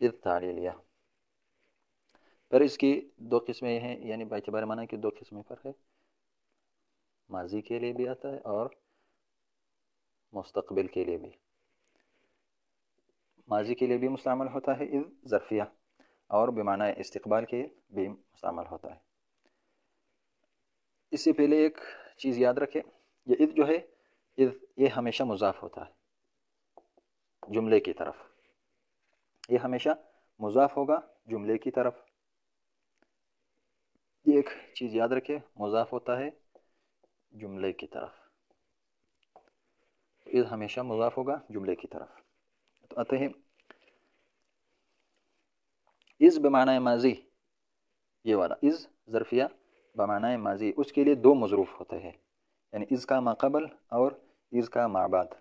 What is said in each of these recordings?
اذ تعلیلیہ. پھر اس کی دو قسمیں ہیں، یعنی باعتبار معنی کی دو قسمیں پر ہے، ماضی کے لیے بھی آتا ہے اور مستقبل کے لیے بھی. ماضی کے لیے بھی مستعمل ہوتا ہے اذ ظرفیہ، اور بمعنی استقبال کے بھی مستعمل ہوتا ہے. اس سے پہلے ایک چیز یاد رکھیں، یہ اذ جو ہے، اذ یہ ہمیشہ مضاف ہوتا ہے جملے کی طرف، یہ ہمیشہ مضاف ہوگا جملے کی طرف. یہ ایک چیز یاد رکھے، مضاف ہوتا ہے جملے کی طرف، اذ ہمیشہ مضاف ہوگا جملے کی طرف. تو آتے ہیں اذ بمعنی ماضی، یہ والا اذ ظرفیہ بمعنی ماضی، اس کے لیے دو مظروف ہوتے ہیں، یعنی اذ کا ما قبل اور اذ کا ما بعد.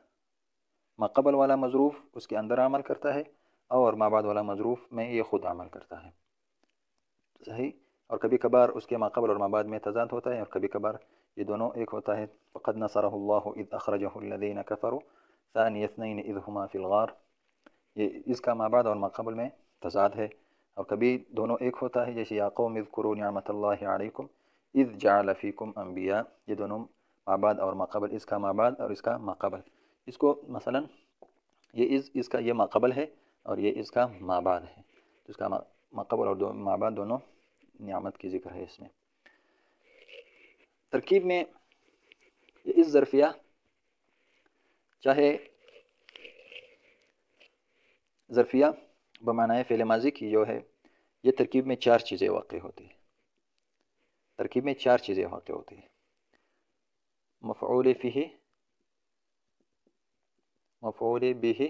ما قبل والا مظروف اس کے اندر عمل کرتا ہے، اور ما بعد والا مظروف میں یہ خود عمل کرتا ہے. صحیح. اور کبھی کبھار اس کے ما قبل اور ما بعد میں تضاد ہوتا ہے، اور کبھی کبھار یہ دونوں ایک ہوتا ہے. فقد نصرہ اللہ اذ اخرجہ الذین کفروا ثانی اثنین اذ ہما فی الغار، یہ اس کا ما بعد اور ما قبل میں تضاد ہے. اور کبھی دونوں ایک ہوتا ہے، جیسے یا قوم اذکروا نعمت اللہ علیکم اذ جعل فیکم انبیاء، یہ دونوں ما بعد اور ما قبل، اس کا ما بعد اور اس کا ما قبل. اس کو مثلا یہ اس کا یہ ما قبل ہے اور یہ اس کا ما بعد ہے، تو اس کا ما قبل اور ما بعد دونوں نعمت کی ذکر ہے اس میں. ترکیب میں یہ اس ظرفیہ چاہے ظرفیہ بمعنی فعل ماضی کی جو ہے، یہ ترکیب میں چار چیزیں واقع ہوتی ہیں. ترکیب میں چار چیزیں واقع ہوتی ہیں: مفعول فیہ، مفعول بہ،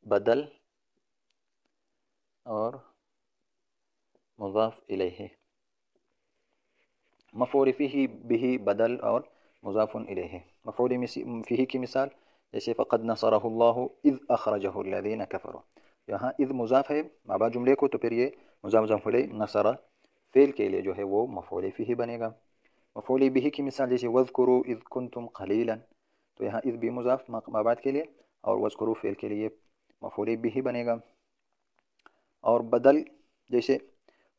بدل اور مضاف الیہ. مفعول فیہ بہ بدل اور مضاف الیہ. مفعول فیہ کی مثال جیسے فقد نصرہ اللہ اذ اخرجہ الذین کفروا، یہاں اذ مضاف ہے ما بعد جملے کو، تو پھر یہ مضاف الیہ نصرہ فعل کے لیے جو ہے وہ مفعول فیہ بنے گا. مفعول بہ کی مثال جیسے واذکروا اذ کنتم قلیلا، تو یہاں اذ بھی مضاف ما بعد کے لیے، اور واذکروا فعل کے لیے مفعول بہ بنے گا. اور بدل جیسے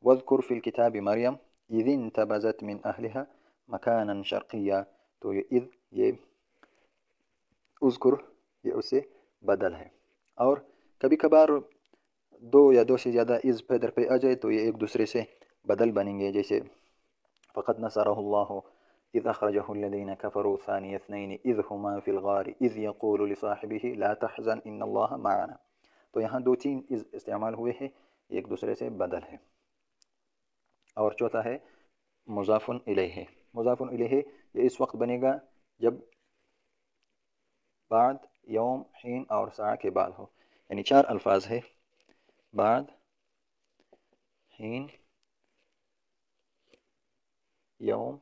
واذکر فی الکتاب مریم اذ انتبذت من اہلها مکانا شرقیا، تو یہ اذ، یہ اذکر، یہ اس سے بدل ہے. اور کبھی کبھار دو یا دو سے زیادہ اذ پیدر پہ آ جائے تو یہ ایک دوسرے سے بدل بنیں گے، جیسے فقد نصرہ اللہ اذ اخرجہ الذین کفروا ثانی اثنین اذ ہما فی الغار اذ یقول لصاحبہ لا تحزن ان اللہ معنا. تو یہاں دو تین اذ استعمال ہوئے ہیں، ایک دوسرے سے بدل ہے. اور چوتھا ہے مضاف الیہ. مضاف الیہ یہ اس وقت بنے گا جب بعد، یوم، حین اور ساعہ کے بعد ہو، یعنی چار الفاظ ہے: بعد، حین، یوم.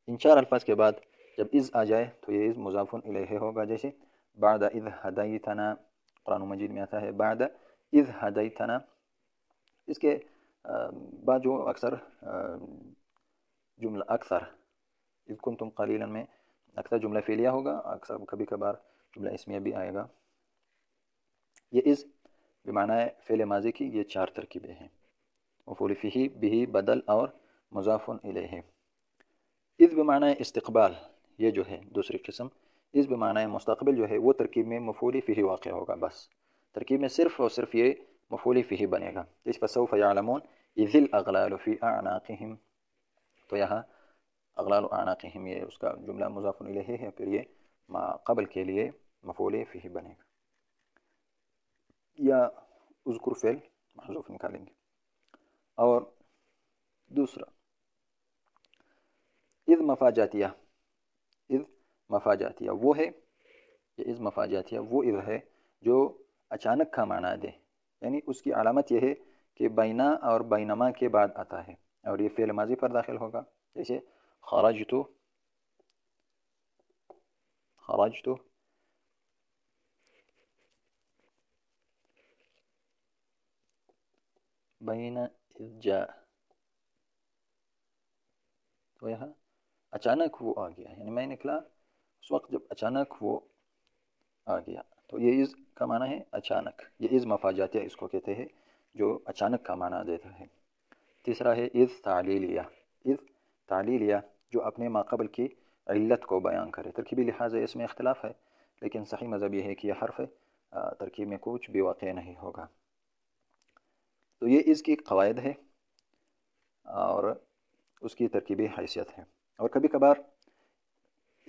ان چار الفاظ کے بعد جب اذ آ جائے تو یہ اذ مضاف الیہ ہوگا. جیسے بعد اذ ہدیتنا، قرآن مجید میں آتا ہے بعد اذ ہدیتنا. اس کے بعد جو اکثر جملہ، اکثر اذ کنتم قلیلا میں اکثر جملہ فعلیہ ہوگا، اکثر کبھی کبھار جملہ اسمیہ بھی آئے گا. یہ اذ بمعنی فعل ماضی کی یہ چار ترکیبیں ہیں: مفعول فیہ بہ، بدل اور مضاف الیہ. اذ بمعنی استقبال، یہ جو ہے دوسری قسم. اذ بمعنی مستقبل جو ہے وہ ترکیب میں مفعول فیہ واقع ہوگا، بس ترکیب میں صرف اور صرف یہ مفعول فیہ بنے گا. جس فسوف یعلمون اذ الاغلال فی اعناقہم، تو یہاں اغلال اعناقہم یہ اس کا جملہ مضاف الیہ ہے، پھر یہ ما قبل کے لیے مفعول فیہ بنے گا. یا اذکر فعل محذوف نکالیں گے. اور دوسرا اذ مفاجاتیہ. اذ مفاجاتیہ وہ ہے، یہ اذ مفاجاتیہ وہ اذ ہے جو اچانک کا معنی دے، یعنی اس کی علامت یہ ہے کہ بینا اور بینما کے بعد آتا ہے، اور یہ فعل ماضی پر داخل ہوگا. جیسے خرجت، خرجت، بین اذ جاء، تو یہاں اچانک وہ آ گیا، یعنی میں نکلا اس وقت جب اچانک وہ آ گیا. تو یہ از کا معنی ہے اچانک، یہ از مفاجاتیہ اس کو کہتے ہیں جو اچانک کا معنی دیتا ہے۔ تیسرا ہے از تعلیلیہ، از تعلیلیہ جو اپنے ماقبل کی علت کو بیان کرے۔ ترکیبی لحاظ اس میں اختلاف ہے، لیکن صحیح مذہب یہ ہے کہ یہ حرف ترکیب میں کچھ بھی واقع نہیں ہوگا۔ تو یہ از کی قواعد ہے اور اس کی ترکیبی حیثیت ہے۔ اور کبھی کبھار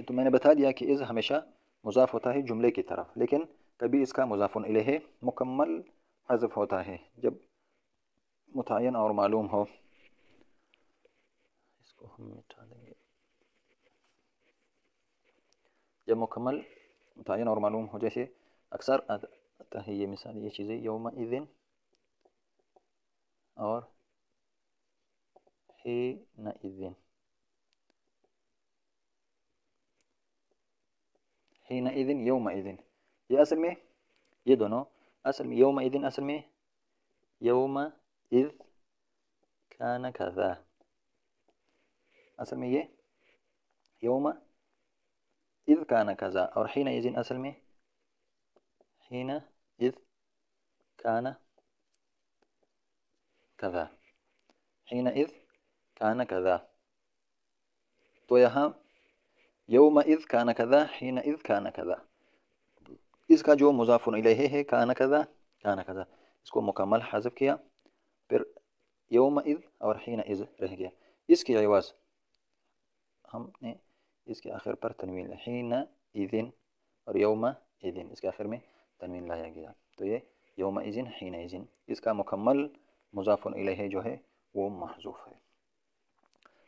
تو میں نے بتا دیا کہ از ہمیشہ مضاف ہوتا ہے جملے کی طرف، لیکن کبھی اس کا مضاف الیہ مکمل حذف ہوتا ہے جب متعین اور معلوم ہو۔ اس کو ہم مٹا دیں گے۔ جب مکمل متعین اور معلوم ہو، جیسے اکثر آتا ہے یہ مثال، یہ چیزیں یومئذ اور حینئذ، حینئذ یومئذ، یہ اصل میں یہ دونوں اصل میں یومئذ اصل میں یومئذ کان کذا، اصل میں یہ یومئذ کان کذا، اور حینئذ اصل میں حینئذ کان کذا، حینئذ کان کذا۔ تو یہاں یومئذ کان کذا، حینئذ کان کذا، اس کا جو مضاف الیہ ہے کان کذا، کان کذا، اس کو مکمل حذف کیا، پھر یومئذ اور حینئذ رہ گیا۔ اس کی عوض ہم نے اس کے آخر پر تنوین حینئذ اور یومئذ، اس کے آخر میں تنوین لایا گیا، تو یہ یومئذ حینئذ، اس کا مکمل مضاف الیہ جو ہے وہ محذوف ہے۔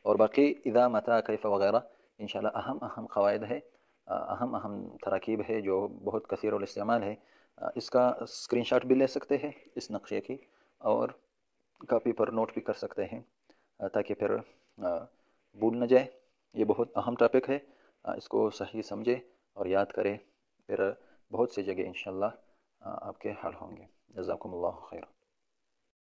اور باقی اذا متی کیف وغیرہ انشاءاللہ اہم قواعد ہے، اہم تراکیب ہے جو بہت کثیر الاستعمال ہے۔ اس کا اسکرین شاٹ بھی لے سکتے ہیں اس نقشے کی، اور کاپی پر نوٹ بھی کر سکتے ہیں تاکہ پھر بھول نہ جائے۔ یہ بہت اہم ٹاپک ہے، اس کو صحیح سمجھے اور یاد کرے، پھر بہت سی جگہ انشاءاللہ آپ کے حل ہوں گے۔ جزاکم اللہ خیر۔